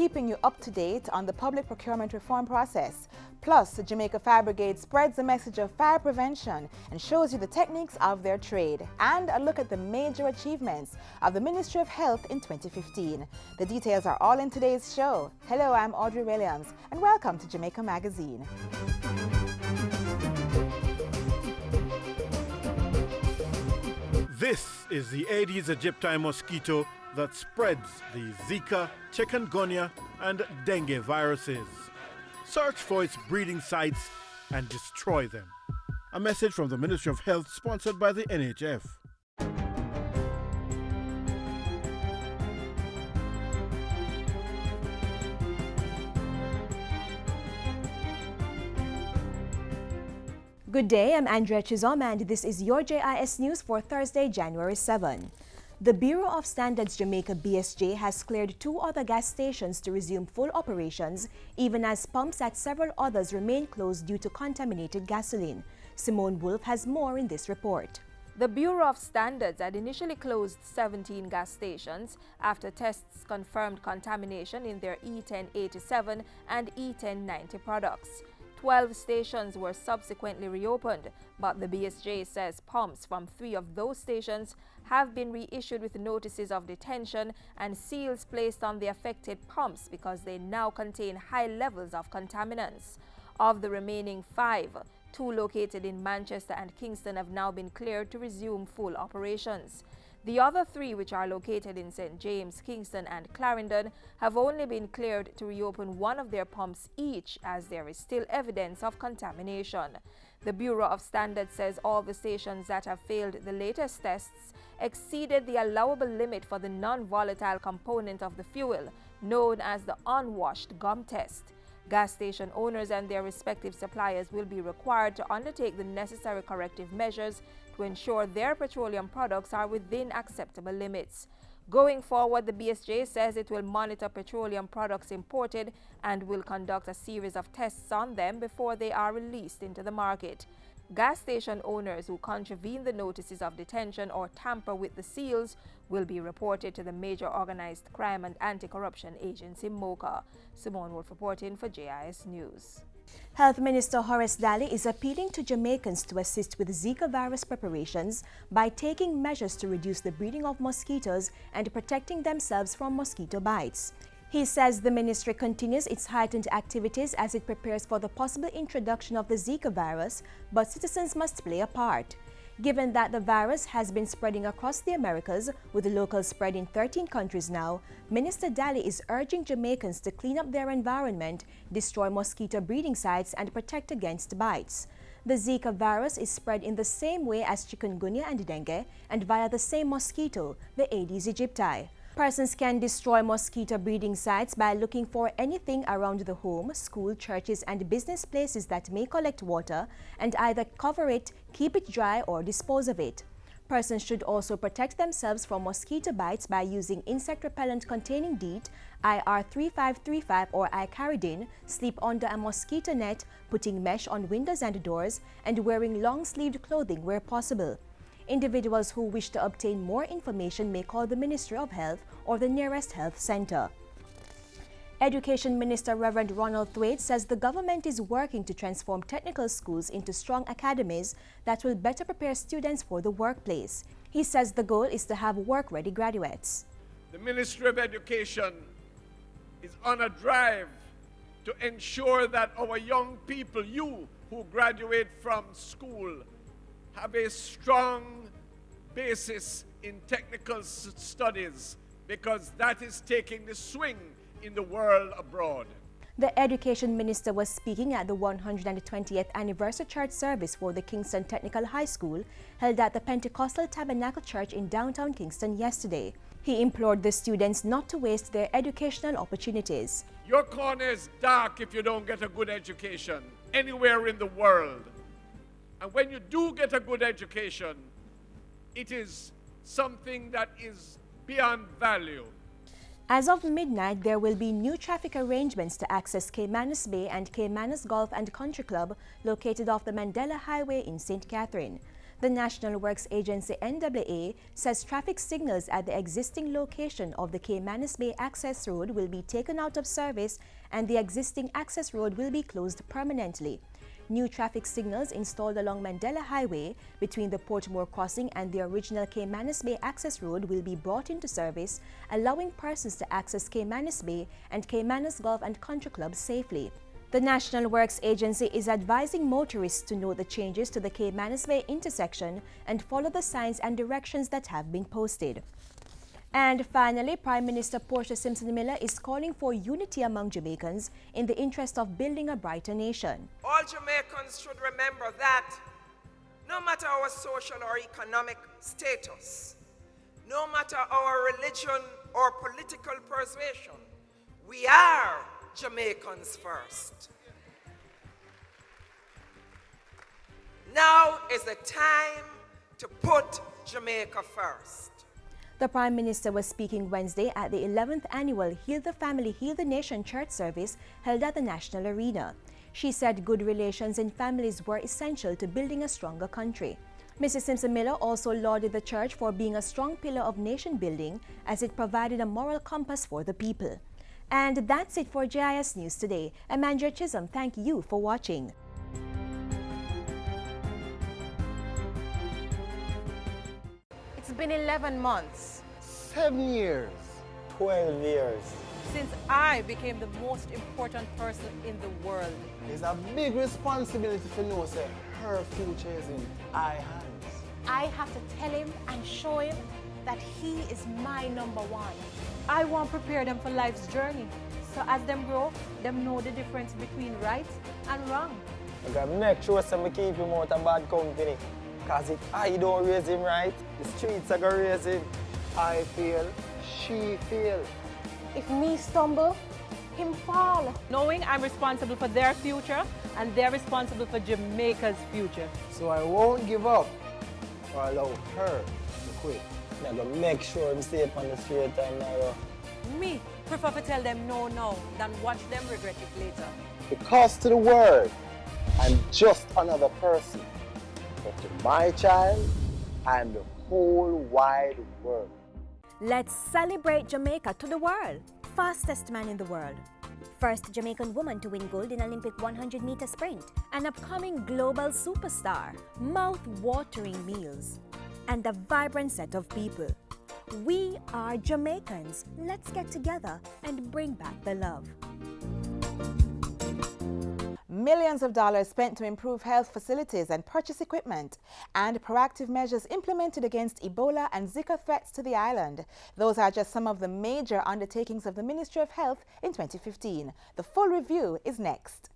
keeping you up to date on the public procurement reform process. Plus, the Jamaica Fire Brigade spreads the message of fire prevention and shows you the techniques of their trade, and a look at the major achievements of the Ministry of Health in 2015. The details are all in today's show. Hello, I'm Audrey Williams, and welcome to Jamaica Magazine. This is the Aedes aegypti mosquito that spreads the Zika, chikungunya, and dengue viruses. Search for its breeding sites and destroy them. A message from the Ministry of Health, sponsored by the NHF. Good day, I'm Andrea Chizom, and this is your JIS News for Thursday, January 7. The Bureau of Standards Jamaica BSJ has cleared 2 other gas stations to resume full operations, even as pumps at several others remain closed due to contaminated gasoline. Simone Wolf has more in this report. The Bureau of Standards had initially closed 17 gas stations after tests confirmed contamination in their E1087 and E1090 products. 12 stations were subsequently reopened, but the BSJ says pumps from 3 of those stations have been reissued with notices of detention and seals placed on the affected pumps because they now contain high levels of contaminants. Of the remaining 5, 2 located in Manchester and Kingston have now been cleared to resume full operations. The other 3, which are located in St. James, Kingston and Clarendon, have only been cleared to reopen one of their pumps each, as there is still evidence of contamination. The Bureau of Standards says all the stations that have failed the latest tests exceeded the allowable limit for the non-volatile component of the fuel, known as the unwashed gum test. Gas station owners and their respective suppliers will be required to undertake the necessary corrective measures to ensure their petroleum products are within acceptable limits. Going forward, the BSJ says it will monitor petroleum products imported and will conduct a series of tests on them before they are released into the market. Gas station owners who contravene the notices of detention or tamper with the seals will be reported to the Major Organized Crime and Anti-Corruption Agency, MOCA. Simone Wolf reporting for JIS News. Health Minister Horace Daly is appealing to Jamaicans to assist with Zika virus preparations by taking measures to reduce the breeding of mosquitoes and protecting themselves from mosquito bites. He says the ministry continues its heightened activities as it prepares for the possible introduction of the Zika virus, but citizens must play a part. Given that the virus has been spreading across the Americas, with the locals spread in 13 countries now, Minister Daly is urging Jamaicans to clean up their environment, destroy mosquito breeding sites, and protect against bites. The Zika virus is spread in the same way as chikungunya and dengue, and via the same mosquito, the Aedes aegypti. Persons can destroy mosquito breeding sites by looking for anything around the home, school, churches, and business places that may collect water and either cover it, keep it dry, or dispose of it. Persons should also protect themselves from mosquito bites by using insect repellent containing DEET, IR3535 or icaridin, sleep under a mosquito net, putting mesh on windows and doors, and wearing long-sleeved clothing where possible. Individuals who wish to obtain more information may call the Ministry of Health or the nearest health center. Education Minister Reverend Ronald Thwaite says the government is working to transform technical schools into strong academies that will better prepare students for the workplace. He says the goal is to have work-ready graduates. The Ministry of Education is on a drive to ensure that our young people, you who graduate from school, have a strong basis in technical studies, because that is taking the swing in the world abroad. The Education Minister was speaking at the 120th anniversary church service for the Kingston Technical High School held at the Pentecostal Tabernacle Church in downtown Kingston yesterday. He implored the students not to waste their educational opportunities. Your corner is dark if you don't get a good education anywhere in the world. And when you do get a good education, it is something that is beyond value. As of midnight, there will be new traffic arrangements to access Caymanas Bay and Caymanas Golf and Country Club located off the Mandela Highway in St. Catherine. The National Works Agency NWA says traffic signals at the existing location of the Caymanas Bay Access Road will be taken out of service and the existing access road will be closed permanently. New traffic signals installed along Mandela Highway between the Portmore Crossing and the original Caymanas Bay Access Road will be brought into service, allowing persons to access Caymanas Bay and Caymanas Golf and Country Club safely. The National Works Agency is advising motorists to note the changes to the Caymanas Bay intersection and follow the signs and directions that have been posted. And finally, Prime Minister Portia Simpson Miller is calling for unity among Jamaicans in the interest of building a brighter nation. All Jamaicans should remember that no matter our social or economic status, no matter our religion or political persuasion, we are Jamaicans first. Now is the time to put Jamaica first. The Prime Minister was speaking Wednesday at the 11th annual Heal the Family, Heal the Nation church service held at the National Arena. She said good relations in families were essential to building a stronger country. Mrs. Simpson-Miller also lauded the church for being a strong pillar of nation building as it provided a moral compass for the people. And that's it for JIS News today. Amanda Chisholm, thank you for watching. It's been 11 months 7 years. 12 years. since I became the most important person in the world. It's a big responsibility to know say her future is in our hands. I have to tell him and show him that he is my number one. I want to prepare them for life's journey. So as them grow, them know the difference between right and wrong. I gotta make sure we keep him out of bad company. Cause if I don't raise him right, the streets are gonna raise him. I feel, she feel. If me stumble, him fall. Knowing I'm responsible for their future and they're responsible for Jamaica's future. So I won't give up or allow her to quit. I gotta make sure I'm safe on the straight and narrow. Me prefer to tell them no now than watch them regret it later. Because to the world, I'm just another person. But to my child, I'm the whole wide world. Let's celebrate Jamaica to the world. Fastest man in the world. First Jamaican woman to win gold in Olympic 100-meter sprint. An upcoming global superstar. Mouth-watering meals. And a vibrant set of people. We are Jamaicans. Let's get together and bring back the love. Millions of dollars spent to improve health facilities and purchase equipment, and proactive measures implemented against Ebola and Zika threats to the island. Those are just some of the major undertakings of the Ministry of Health in 2015. The full review is next.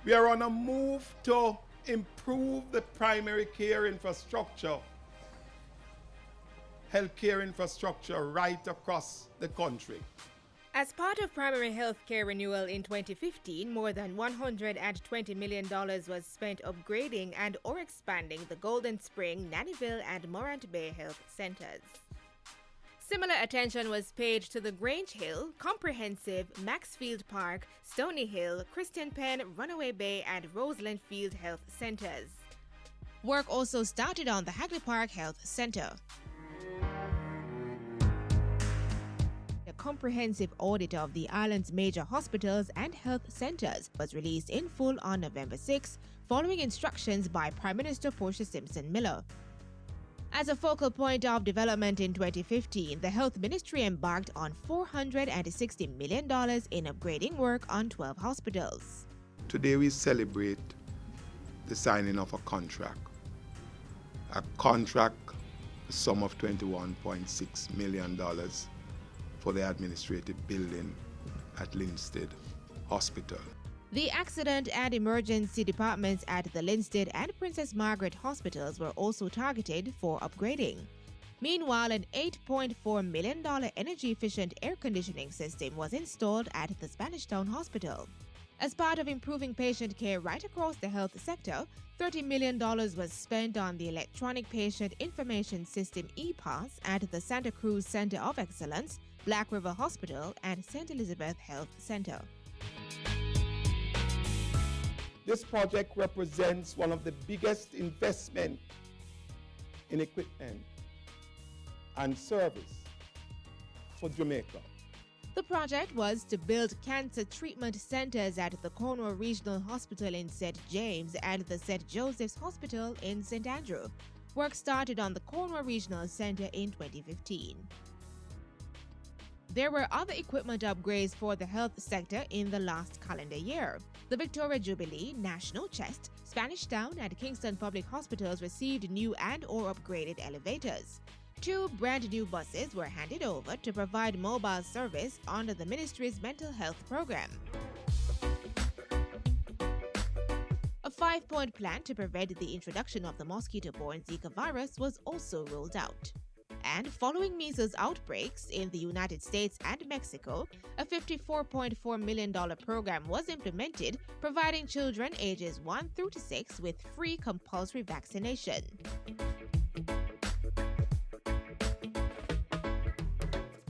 We are on a move to improve the primary care infrastructure, healthcare infrastructure right across the country. As part of primary health care renewal in 2015, more than $120 million was spent upgrading and or expanding the Golden Spring, Nannyville, and Morant Bay health centers. Similar attention was paid to the Grange Hill, Comprehensive, Maxfield Park, Stony Hill, Christian Penn, Runaway Bay, and Roseland Field health centers. Work also started on the Hagley Park Health Center. A comprehensive audit of the island's major hospitals and health centers was released in full on November 6, following instructions by Prime Minister Portia Simpson Miller. As a focal point of development in 2015, the Health Ministry embarked on $460 million in upgrading work on 12 hospitals. Today we celebrate the signing of a contract, the sum of $21.6 million for the administrative building at Linstead Hospital. The accident and emergency departments at the Linstead and Princess Margaret hospitals were also targeted for upgrading. Meanwhile, an $8.4 million energy-efficient air conditioning system was installed at the Spanish Town Hospital. As part of improving patient care right across the health sector, $30 million was spent on the Electronic Patient Information System EPAS at the Santa Cruz Center of Excellence, Black River Hospital, and St. Elizabeth Health Center. This project represents one of the biggest investments in equipment and service for Jamaica. The project was to build cancer treatment centers at the Cornwall Regional Hospital in St. James and the St. Joseph's Hospital in St. Andrew. Work started on the Cornwall Regional Center in 2015. There were other equipment upgrades for the health sector in the last calendar year. The Victoria Jubilee, National Chest, Spanish Town, and Kingston Public Hospitals received new and/or upgraded elevators. 2 brand new buses were handed over to provide mobile service under the ministry's mental health program. A 5-point plan to prevent the introduction of the mosquito-borne Zika virus was also rolled out. And following measles outbreaks in the United States and Mexico, a $54.4 million program was implemented, providing children ages 1 through 6 with free compulsory vaccination.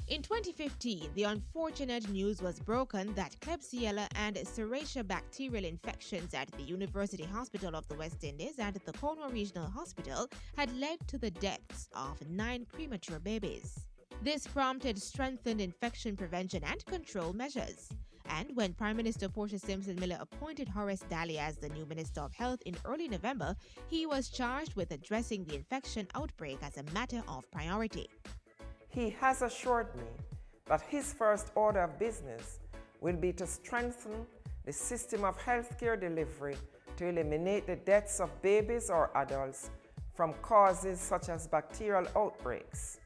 In 2015, the unfortunate news was broken that Klebsiella and Serratia bacterial infections at the University Hospital of the West Indies and the Cornwall Regional Hospital had led to the deaths of 9 premature babies. This prompted strengthened infection prevention and control measures. And when Prime Minister Portia Simpson Miller appointed Horace Daly as the new Minister of Health in early November, he was charged with addressing the infection outbreak as a matter of priority. He has assured me that his first order of business will be to strengthen the system of healthcare delivery to eliminate the deaths of babies or adults from causes such as bacterial outbreaks.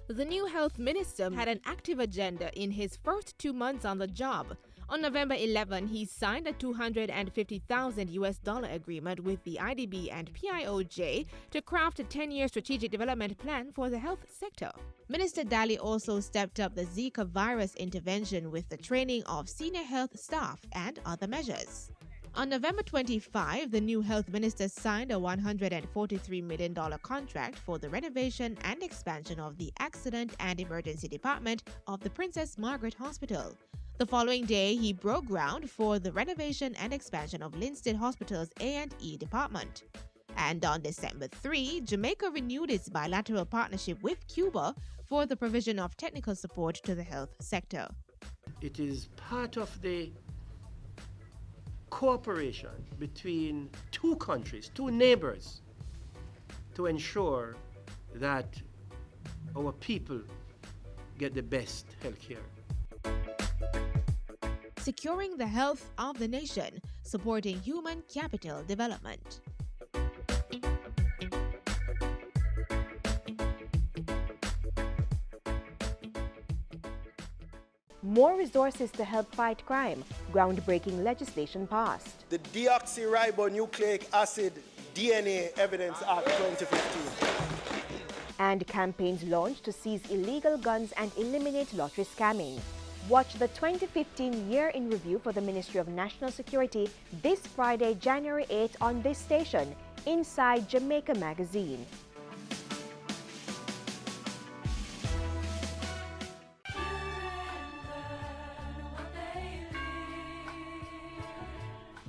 The new health minister had an active agenda in his first 2 months on the job. On November 11, he signed a $250,000 agreement with the IDB and PIOJ to craft a 10-year strategic development plan for the health sector. Minister Daly also stepped up the Zika virus intervention with the training of senior health staff and other measures. On November 25, the new health minister signed a $143 million contract for the renovation and expansion of the Accident and Emergency Department of the Princess Margaret Hospital. The following day, he broke ground for the renovation and expansion of Linstead Hospital's A&E department. And on December 3, Jamaica renewed its bilateral partnership with Cuba for the provision of technical support to the health sector. It is part of the cooperation between 2 countries, 2 neighbors, to ensure that our people get the best health care. Securing the health of the nation, supporting human capital development. More resources to help fight crime. Groundbreaking legislation passed. The Deoxyribonucleic Acid DNA Evidence Act 2015. And campaigns launched to seize illegal guns and eliminate lottery scamming. Watch the 2015 Year in Review for the Ministry of National Security this Friday, January 8 on this station, inside Jamaica Magazine.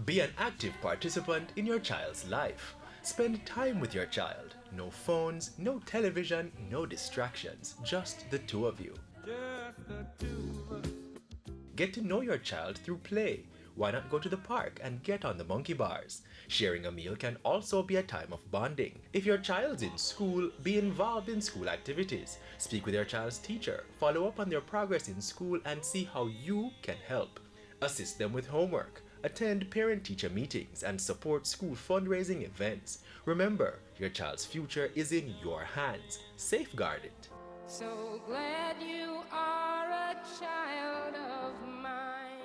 Be an active participant in your child's life. Spend time with your child. No phones, no television, no distractions, just the 2 of you. Get to know your child through play. Why not go to the park and get on the monkey bars? Sharing a meal can also be a time of bonding. If your child's in school, be involved in school activities. Speak with your child's teacher, follow up on their progress in school, and see how you can help. Assist them with homework. Attend parent-teacher meetings and support school fundraising events. Remember, your child's future is in your hands. Safeguard it. So glad you are a child of mine.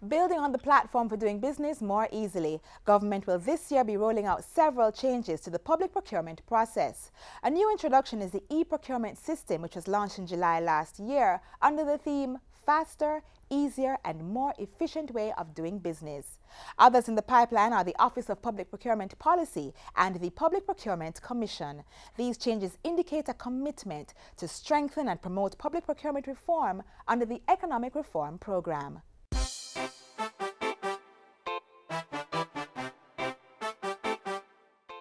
Building on the platform for doing business more easily, government will this year be rolling out several changes to the public procurement process. A new introduction is the e-procurement system, which was launched in July last year under the theme Faster, Easier and More Efficient Way of Doing Business. Others in the pipeline are the Office of Public Procurement Policy and the Public Procurement Commission. These changes indicate a commitment to strengthen and promote public procurement reform under the Economic Reform Program.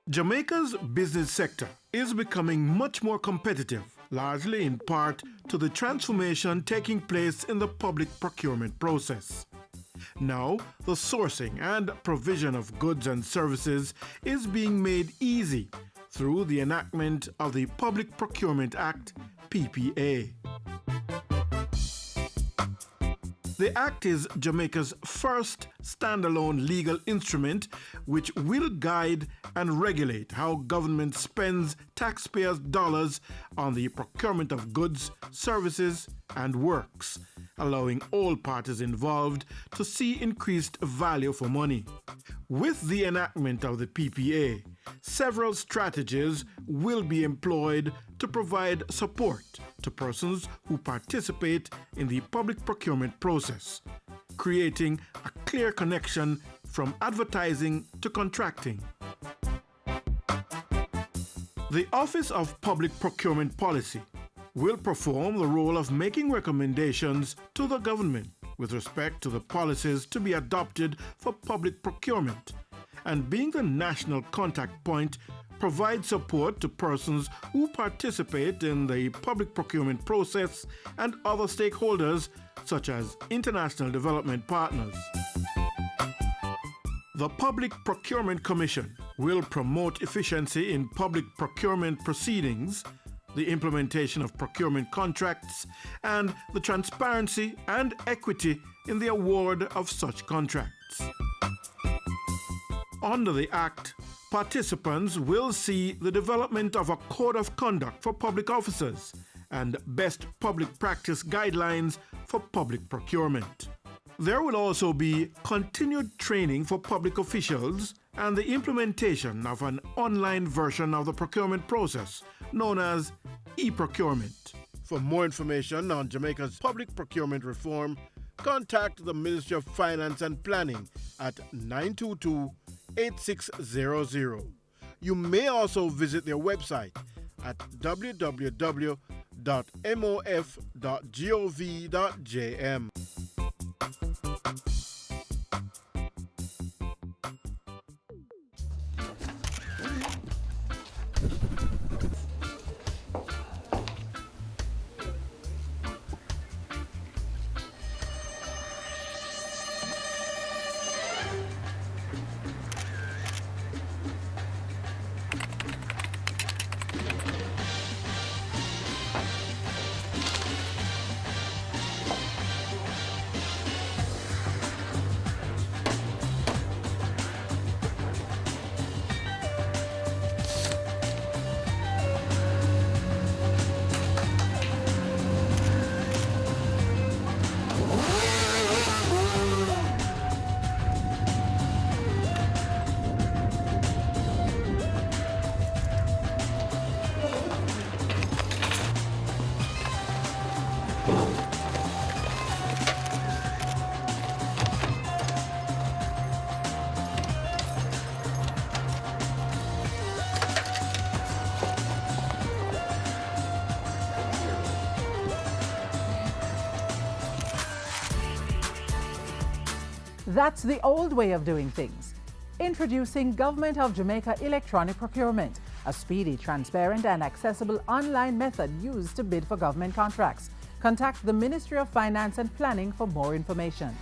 Jamaica's business sector is becoming much more competitive, largely in part to the transformation taking place in the public procurement process. Now, the sourcing and provision of goods and services is being made easy through the enactment of the Public Procurement Act, PPA. The Act is Jamaica's first standalone legal instrument which will guide and regulate how government spends taxpayers' dollars on the procurement of goods, services, and works, allowing all parties involved to see increased value for money. With the enactment of the PPA, several strategies will be employed to provide support to persons who participate in the public procurement process, creating a clear connection from advertising to contracting. The Office of Public Procurement Policy will perform the role of making recommendations to the government with respect to the policies to be adopted for public procurement, and being the national contact point, provide support to persons who participate in the public procurement process and other stakeholders such as international development partners. The Public Procurement Commission will promote efficiency in public procurement proceedings, the implementation of procurement contracts, and the transparency and equity in the award of such contracts. Under the Act, participants will see the development of a code of conduct for public officers and best public practice guidelines for public procurement. There will also be continued training for public officials and the implementation of an online version of the procurement process known as e-procurement. For more information on Jamaica's public procurement reform, contact the Ministry of Finance and Planning at 922-8600. You may also visit their website at www.mof.gov.jm. That's the old way of doing things. Introducing Government of Jamaica Electronic Procurement, a speedy, transparent and accessible online method used to bid for government contracts. Contact the Ministry of Finance and Planning for more information.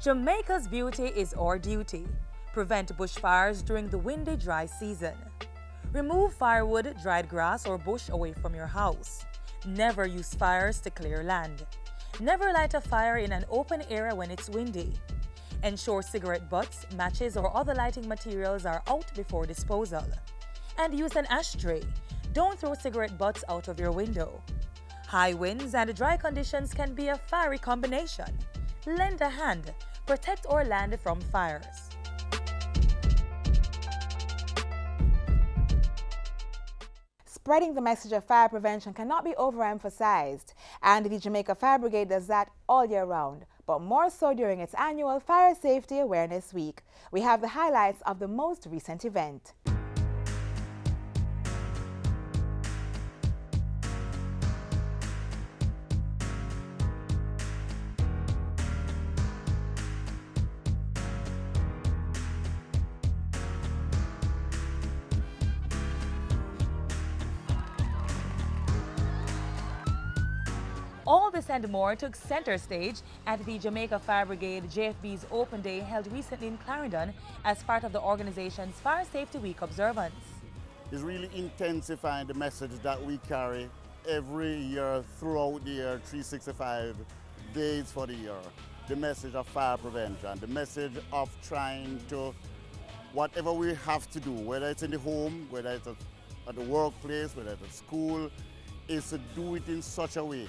Jamaica's beauty is our duty. Prevent bushfires during the windy, dry season. Remove firewood, dried grass, or bush away from your house. Never use fires to clear land. Never light a fire in an open area when it's windy. Ensure cigarette butts, matches, or other lighting materials are out before disposal. And use an ashtray. Don't throw cigarette butts out of your window. High winds and dry conditions can be a fiery combination. Lend a hand. Protect our land from fires. Spreading the message of fire prevention cannot be overemphasized, and the Jamaica Fire Brigade does that all year round, but more so during its annual Fire Safety Awareness Week. We have the highlights of the most recent event. All this and more took center stage at the Jamaica Fire Brigade JFB's Open Day held recently in Clarendon as part of the organization's Fire Safety Week observance. It's really intensifying the message that we carry every year throughout the year, 365 days for the year. The message of fire prevention, the message of trying to, whatever we have to do, whether it's in the home, whether it's at the workplace, whether it's at school, is to do it in such a way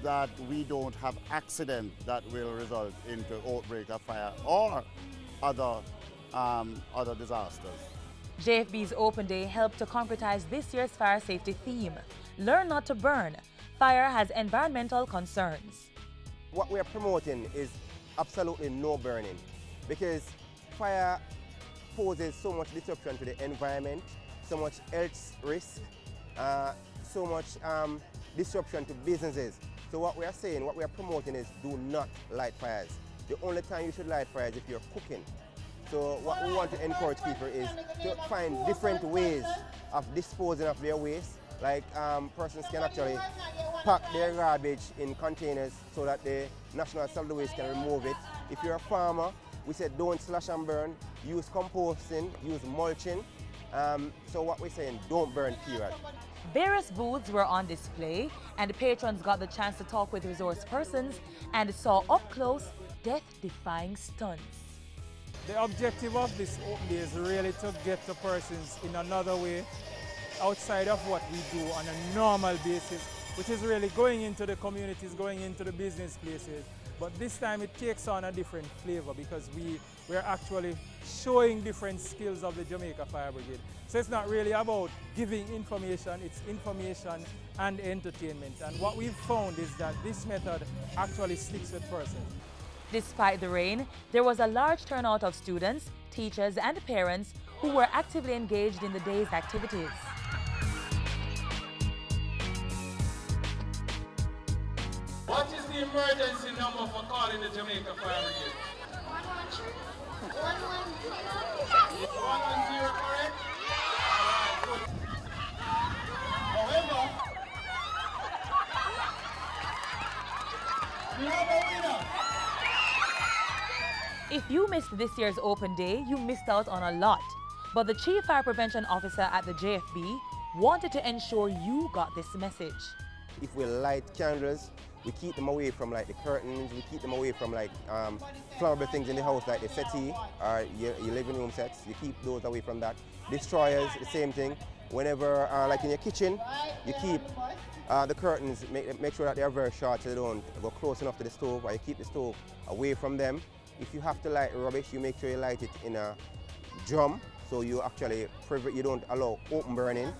that we don't have accident that will result into outbreak of fire or other disasters. JFB's Open Day helped to concretize this year's fire safety theme. Learn not to burn. Fire has environmental concerns. What we are promoting is absolutely no burning, because fire poses so much disruption to the environment, so much health risk, so much disruption to businesses. So what we are saying, what we are promoting is do not light fires. The only time you should light fires is if you're cooking. So what we want to encourage people is to find different ways of disposing of their waste. Like persons can actually pack their garbage in containers so that the National Solid Waste can remove it. If you're a farmer, we said don't slash and burn, use composting, use mulching. So what we're saying, don't burn, period. Various booths were on display, and patrons got the chance to talk with resource persons and saw up close death-defying stunts. The objective of this Open Day is really to get to persons in another way outside of what we do on a normal basis, which is really going into the communities, going into the business places. But this time it takes on a different flavor because we're actually showing different skills of the Jamaica Fire Brigade. So it's not really about giving information, it's information and entertainment. And what we've found is that this method actually sticks with persons. Despite the rain, there was a large turnout of students, teachers and parents who were actively engaged in the day's activities. What is the emergency number for calling the Jamaica Fire Brigade? 113. 110, correct? Alright, good. However, we have a winner. If you missed this year's Open Day, you missed out on a lot. But the Chief Fire Prevention Officer at the JFB wanted to ensure you got this message. If we light candles, we keep them away from like the curtains, we keep them away from like flammable things in the house like the settee or your living room sets. You keep those away from that. Destroyers, the same thing. Whenever, like in your kitchen, you keep the curtains, make sure that they are very short so they don't go close enough to the stove, or you keep the stove away from them. If you have to light rubbish, you make sure you light it in a drum, so you actually you don't allow open burning.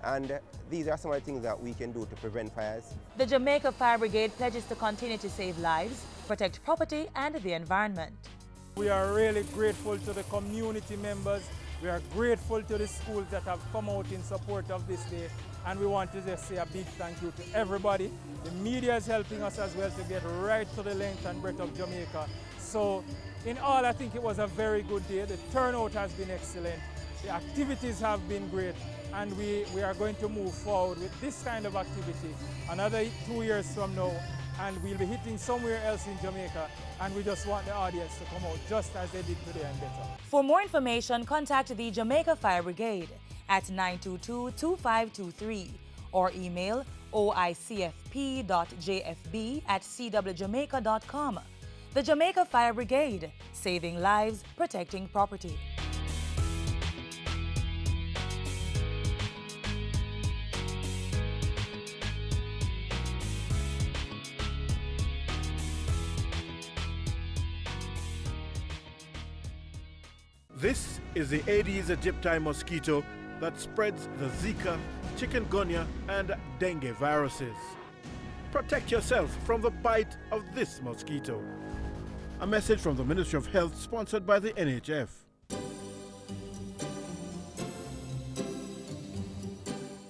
And these are some of the things that we can do to prevent fires. The Jamaica Fire Brigade pledges to continue to save lives, protect property and the environment. We are really grateful to the community members. We are grateful to the schools that have come out in support of this day. And we want to just say a big thank you to everybody. The media is helping us as well to get right to the length and breadth of Jamaica. So in all, I think it was a very good day. The turnout has been excellent. The activities have been great. And we are going to move forward with this kind of activity another 2 years from now and we'll be hitting somewhere else in Jamaica, and we just want the audience to come out just as they did today and better. For more information, contact the Jamaica Fire Brigade at 922-2523 or email oicfp.jfb@cwjamaica.com. The Jamaica Fire Brigade, saving lives, protecting property. This is the Aedes aegypti mosquito that spreads the Zika, chikungunya, and dengue viruses. Protect yourself from the bite of this mosquito. A message from the Ministry of Health, sponsored by the NHF.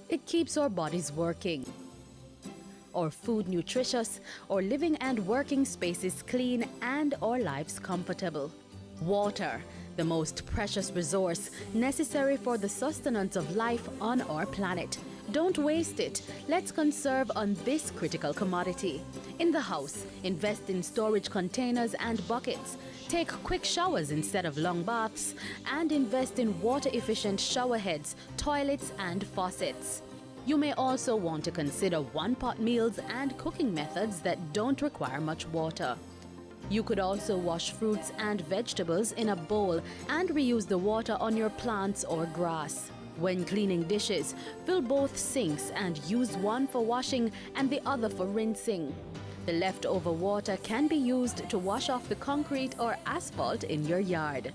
It keeps our bodies working, our food nutritious, our living and working spaces clean, and our lives comfortable. Water, the most precious resource necessary for the sustenance of life on our planet. Don't waste it. Let's conserve on this critical commodity. In the house, invest in storage containers and buckets. Take quick showers instead of long baths, and invest in water-efficient shower heads, toilets, and faucets. You may also want to consider one-pot meals and cooking methods that don't require much water. You could also wash fruits and vegetables in a bowl and reuse the water on your plants or grass. When cleaning dishes, fill both sinks and use one for washing and the other for rinsing. The leftover water can be used to wash off the concrete or asphalt in your yard.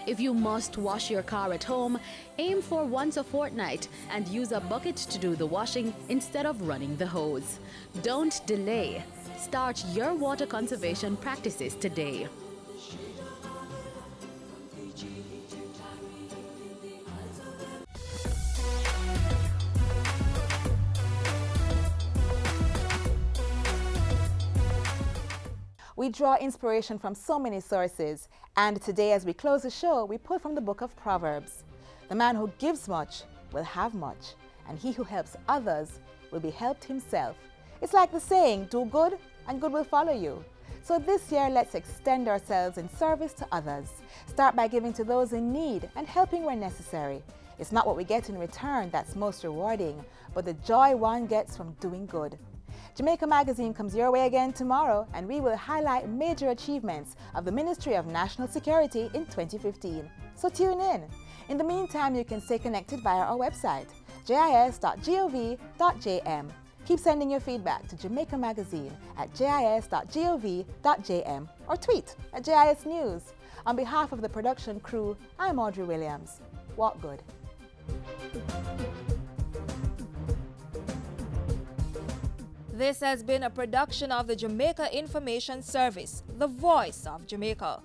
If you must wash your car at home, aim for once a fortnight and use a bucket to do the washing instead of running the hose. Don't delay. Start your water conservation practices today. We draw inspiration from so many sources, and today as we close the show, we pull from the book of Proverbs. The man who gives much will have much, and he who helps others will be helped himself. It's like the saying, do good and good will follow you. So this year, let's extend ourselves in service to others. Start by giving to those in need and helping where necessary. It's not what we get in return that's most rewarding, but the joy one gets from doing good. Jamaica Magazine comes your way again tomorrow, and we will highlight major achievements of the Ministry of National Security in 2015. So tune in. In the meantime, you can stay connected via our website, jis.gov.jm. Keep sending your feedback to Jamaica Magazine at jis.gov.jm or tweet at JIS News. On behalf of the production crew, I'm Audrey Williams. Walk good. This has been a production of the Jamaica Information Service, the voice of Jamaica.